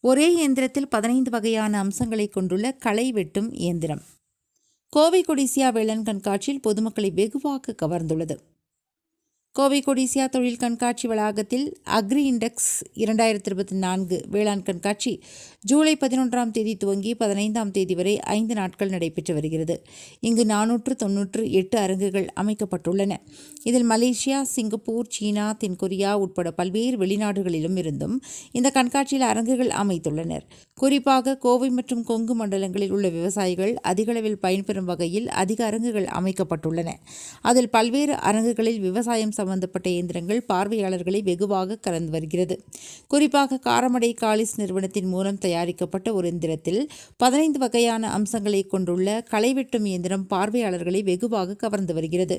ஒரே இயந்திரத்தில் 15 வகையான அம்சங்களை கொண்டுள்ள களை வெட்டும் இயந்திரம் கோவை கொடிசியா வேளாண் கண்காட்சியில் பொதுமக்களை வெகுவாக கவர்ந்துள்ளது. கோவை கொடிசியா தொழில் கண்காட்சி வளாகத்தில் அக்ரி இண்டெக்ஸ் 2024 வேளாண் கண்காட்சி ஜூலை 11ஆம் தேதி துவங்கி 15ஆம் தேதி வரை 5 நாட்கள் நடைபெற்று வருகிறது. இங்கு 498 அரங்குகள் அமைக்கப்பட்டுள்ளன. இதில் மலேசியா, சிங்கப்பூர், சீனா, தென்கொரியா உட்பட பல்வேறு வெளிநாடுகளிலும் இருந்தும் இந்த கண்காட்சியில் அரங்குகள் அமைத்துள்ளனர். குறிப்பாக கோவை மற்றும் கொங்கு மண்டலங்களில் உள்ள விவசாயிகள் அதிகளவில் பயன்பெறும் வகையில் அதிக அரங்குகள் அமைக்கப்பட்டுள்ளன. அதில் பல்வேறு அரங்குகளில் விவசாயம் சம்பந்தப்பட்ட இயந்திரங்கள் பார்வையாளர்களை வெகுவாக கலந்து வருகிறது. குறிப்பாக காரமடை காலிஸ் நிறுவனத்தின் மூலம் தயாரிக்கப்பட்ட ஒரு இயந்திரத்தில் 15 வகையான அம்சங்களை கொண்டுள்ள களை வெட்டும் இயந்திரம் பார்வையாளர்களை வெகுவாக கவர்ந்து வருகிறது.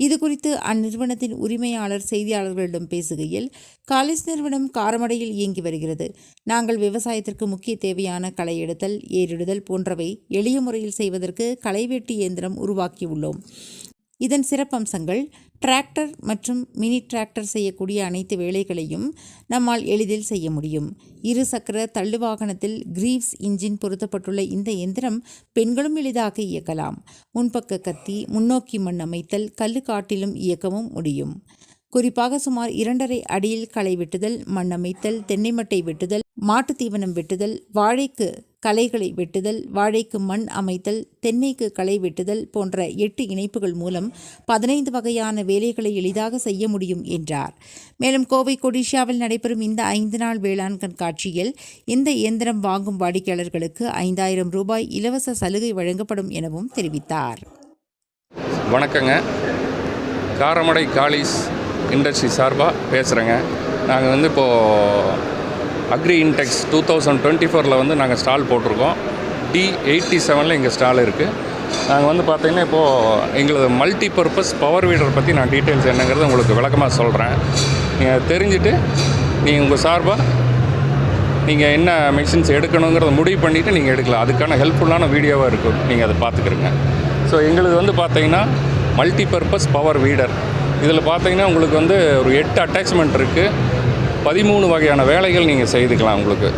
இதுகுறித்து அந்நிறுவனத்தின் உரிமையாளர் செய்தியாளர்களிடம் பேசுகையில், காலிஸ் நிறுவனம் காரமடையில் இயங்கி வருகிறது. நாங்கள் விவசாயத்திற்கு முக்கிய தேவையான களை எடுத்தல், ஏறிடுதல் போன்றவை எளிய முறையில் செய்வதற்கு களைவெட்டி இயந்திரம் உருவாக்கியுள்ளோம். இதன் சிறப்பம்சங்கள் டிராக்டர் மற்றும் மினி டிராக்டர் செய்யக்கூடிய அனைத்து வேலைகளையும் நம்மால் எளிதில் செய்ய முடியும். 2 சக்கர தள்ளுவாகனத்தில் கிரீவ்ஸ் இன்ஜின் பொருத்தப்பட்டுள்ள இந்த இயந்திரம் பெண்களும் எளிதாக இயக்கலாம். முன்பக்க கத்தி, முன்னோக்கி மண் அமைத்தல், கல்லுக்காட்டிலும் இயக்கவும் முடியும். குறிப்பாக சுமார் 2.5 அடியில் களை வெட்டுதல், மண் அமைத்தல், தென்னை மட்டை வெட்டுதல், மாட்டு தீவனம் வெட்டுதல், வாழைக்கு களைகளை வெட்டுதல், வாழைக்கு மண் அமைத்தல், தென்னைக்கு களை வெட்டுதல் போன்ற 8 இணைப்புகள் மூலம் 15 வகையான வேலைகளை எளிதாக செய்ய முடியும் என்றார். மேலும் கோவை கொடிசியாவில் நடைபெறும் இந்த 5 நாள் வேளாண் கண்காட்சியில் இந்த இயந்திரம் வாங்கும் வாடிக்கையாளர்களுக்கு 5000 ரூபாய் இலவச சலுகை வழங்கப்படும் எனவும் தெரிவித்தார். வணக்கங்க, காரமடை காலிஸ் இண்டஸ்ட்ரி சார்பாக பேசுகிறேங்க. நாங்கள் இப்போது அக்ரி இன்டெக்ஸ் 2024 நாங்கள் ஸ்டால் போட்டிருக்கோம். D87 எங்கள் ஸ்டால் இருக்குது. நாங்கள் பார்த்திங்கன்னா இப்போது எங்களது மல்டி பர்பஸ் பவர் வீடர் பற்றி நான் டீட்டெயில்ஸ் என்னங்கிறது உங்களுக்கு விளக்கமாக சொல்கிறேன். நீங்கள் தெரிஞ்சுட்டு நீங்கள் உங்கள் சார்பாக நீங்கள் என்ன மெஷின்ஸ் எடுக்கணுங்கிறத முடிவு பண்ணிவிட்டு நீங்கள் எடுக்கலாம். அதுக்கான ஹெல்ப்ஃபுல்லான வீடியோவாக இருக்கும், நீங்கள் அதை பார்த்துக்கிறங்க. ஸோ எங்களுக்கு பார்த்திங்கன்னா மல்டி பர்பஸ் பவர் வீடர். இதில் பார்த்திங்கன்னா உங்களுக்கு ஒரு 8 அட்டாச்மெண்ட் இருக்குது. 13 வகையான வேலைகள் நீங்கள் செய்துக்கலாம். உங்களுக்கு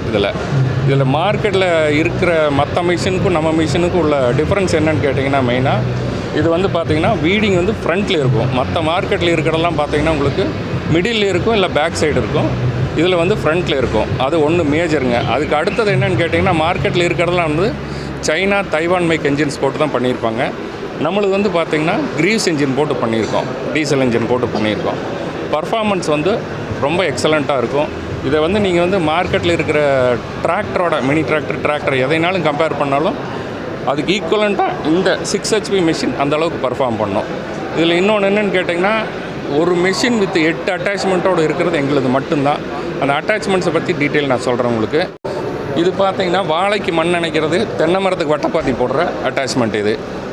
இதில் மார்க்கெட்டில் இருக்கிற மற்ற மிஷினுக்கும் நம்ம மிஷினுக்கும் உள்ள டிஃப்ரென்ஸ் என்னன்னு கேட்டிங்கன்னா, மெயினாக இது பார்த்திங்கன்னா வீடிங் ஃப்ரண்ட்டில் இருக்கும். மற்ற மார்க்கெட்டில் இருக்கிறதெல்லாம் பார்த்திங்கன்னா உங்களுக்கு மிடில் இருக்கும், இல்லை பேக் சைடு இருக்கும். இதில் ஃப்ரண்ட்டில் இருக்கும். அது ஒன்று மேஜருங்க. அதுக்கு அடுத்தது என்னென்னு கேட்டிங்கன்னா, மார்க்கெட்டில் இருக்கிறதெல்லாம் சைனா, தைவான் மேக் என்ஜின்ஸ் போட்டு தான் பண்ணியிருப்பாங்க. நம்மளுக்கு பார்த்திங்கன்னா கிரீவ்ஸ் என்ஜின் போட்டு பண்ணியிருக்கோம், டீசல் என்ஜின் போட்டு பண்ணியிருக்கோம். பர்ஃபார்மன்ஸ் ரொம்ப எக்ஸலண்ட்டாக இருக்கும். இதை நீங்கள் மார்க்கெட்டில் இருக்கிற டிராக்டரோட மினி டிராக்டர் எதைனாலும் கம்பேர் பண்ணாலும் அதுக்கு ஈக்குவலண்ட்டாக இந்த 6 HP மிஷின் அந்தளவுக்கு பர்ஃபார்ம் பண்ணோம். இதில் இன்னொன்று என்னென்னு கேட்டிங்கன்னா, ஒரு மிஷின் வித் 8 அட்டாச்மெண்ட்டோடு இருக்கிறது எங்களது மட்டும்தான். அந்த அட்டாச்மெண்ட்ஸை பற்றி டீட்டெயில் நான் சொல்கிறேன் உங்களுக்கு. இது பார்த்திங்கன்னா வாழைக்கு மண் அணைக்கிறது, தென்னை மரத்துக்கு வட்டப்பாத்தி போடுற அட்டாச்மெண்ட்.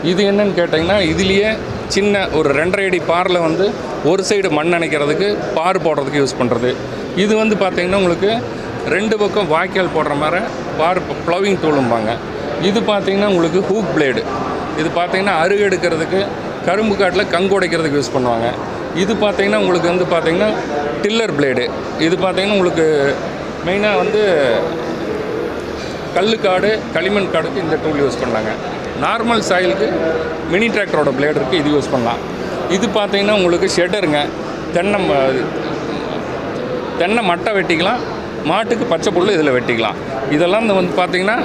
இது என்னென்னு கேட்டிங்கன்னா, இதுலேயே சின்ன ஒரு 2.5 அடி பாரில் ஒரு சைடு மண் அணைக்கிறதுக்கு பார் போடுறதுக்கு யூஸ் பண்ணுறது. இது பார்த்திங்கன்னா உங்களுக்கு 2 பக்கம் வாய்க்கால் போடுற மாதிரி பார் ப்ளவிங் டூலும்பாங்க. இது பார்த்திங்கன்னா உங்களுக்கு ஹூக் பிளேடு. இது பார்த்திங்கன்னா அருகு எடுக்கிறதுக்கு, கரும்பு காட்டில் கங்கு உடைக்கிறதுக்கு யூஸ் பண்ணுவாங்க. இது பார்த்திங்கன்னா உங்களுக்கு பார்த்திங்கன்னா டில்லர் பிளேடு. இது பார்த்திங்கன்னா உங்களுக்கு மெயினாக கல்லுக்காடு, களிமண் காடுக்கு இந்த டூல் யூஸ் பண்ணாங்க. நார்மல் சாயிலுக்கு மினி டிராக்டரோட பிளேடு இருக்குது, இது யூஸ் பண்ணலாம். இது பார்த்திங்கன்னா உங்களுக்கு ஷெட்டருங்க. தென்னை மட்டை வெட்டிக்கலாம், மாட்டுக்கு பச்சை புல் இதில் வெட்டிக்கலாம். இதெல்லாம் பார்த்திங்கன்னா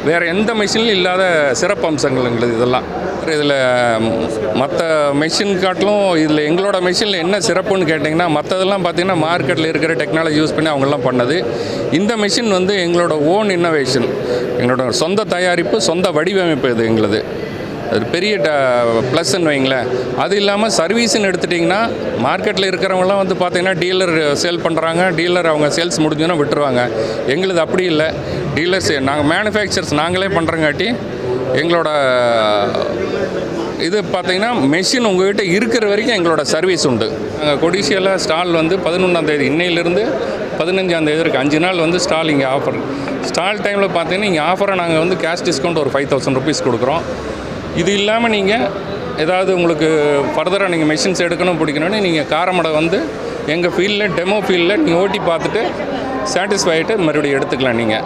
வேறு எந்த மிஷின்லையும் இல்லாத சிறப்பு அம்சங்கள் இதெல்லாம். இதில் மற்ற மெஷின் காட்டிலும் இதில் எங்களோட மெஷினில் என்ன சிறப்புன்னு கேட்டிங்கன்னா, மற்றதெல்லாம் பார்த்திங்கன்னா மார்க்கெட்டில் இருக்கிற டெக்னாலஜி யூஸ் பண்ணி அவங்கெல்லாம் பண்ணது. இந்த மிஷின் எங்களோட ஓன் இன்னோவேஷன், எங்களோட சொந்த தயாரிப்பு, சொந்த வடிவமைப்பு. இது எங்களுது அது பெரிய ப்ளஸ்ன்னு வைங்களேன். அது இல்லாமல் சர்வீஸ்ன்னு எடுத்துட்டிங்கன்னா, மார்க்கெட்டில் இருக்கிறவங்களாம் பார்த்திங்கன்னா டீலர் சேல் பண்ணுறாங்க, டீலர் அவங்க சேல்ஸ் முடிஞ்சோன்னா விட்டுருவாங்க. எங்களுது அப்படி இல்லை. டீலர்ஸ் நாங்கள் மேனுஃபேக்சர்ஸ் நாங்களே பண்ணுறங்காட்டி எங்களோட இது பார்த்திங்கன்னா மெஷின் உங்கள்கிட்ட இருக்கிற வரைக்கும் எங்களோட சர்வீஸ் உண்டு. நாங்கள் கொடிசியாவில் ஸ்டால் 11ஆம் தேதி இன்னையிலேருந்து 15ஆம் தேதி இருக்குது 5 நாள் ஸ்டால் இங்கே ஆஃபர். ஸ்டால் டைமில் பார்த்தீங்கன்னா இங்கே ஆஃபரை நாங்கள் கேஷ் டிஸ்கவுண்ட் ஒரு 5000 rupees கொடுக்குறோம். இது இல்லாமல் நீங்கள் ஏதாவது உங்களுக்கு ஃபர்தராக நீங்கள் மெஷின்ஸ் எடுக்கணும் பிடிக்கணும்னு நீங்கள் காரமடை எங்கள் ஃபீல்டில் டெமோ ஃபீல்டில் நீங்கள் ஓட்டி பார்த்துட்டு சாட்டிஸ்ஃபை ஆகிட்டு மறுபடியும் எடுத்துக்கலாம் நீங்கள்.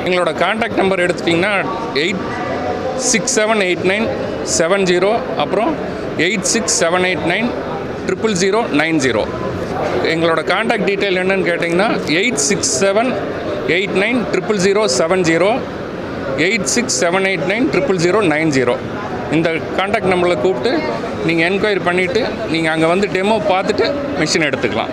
எங்களோட கான்டாக்ட் நம்பர் எடுத்துட்டிங்கன்னா 86789770 அப்புறம் 8678900090. எங்களோட கான்டாக்ட் டீட்டெயில் என்னன்னு கேட்டிங்கன்னா 8678900070 8678900090. இந்த கான்டாக்ட் நம்பரில் கூப்பிட்டு நீங்கள் என்கொயரி பண்ணிவிட்டு நீங்கள் அங்கே வந்து டெமோ பார்த்துட்டு மிஷின் எடுத்துக்கலாம்.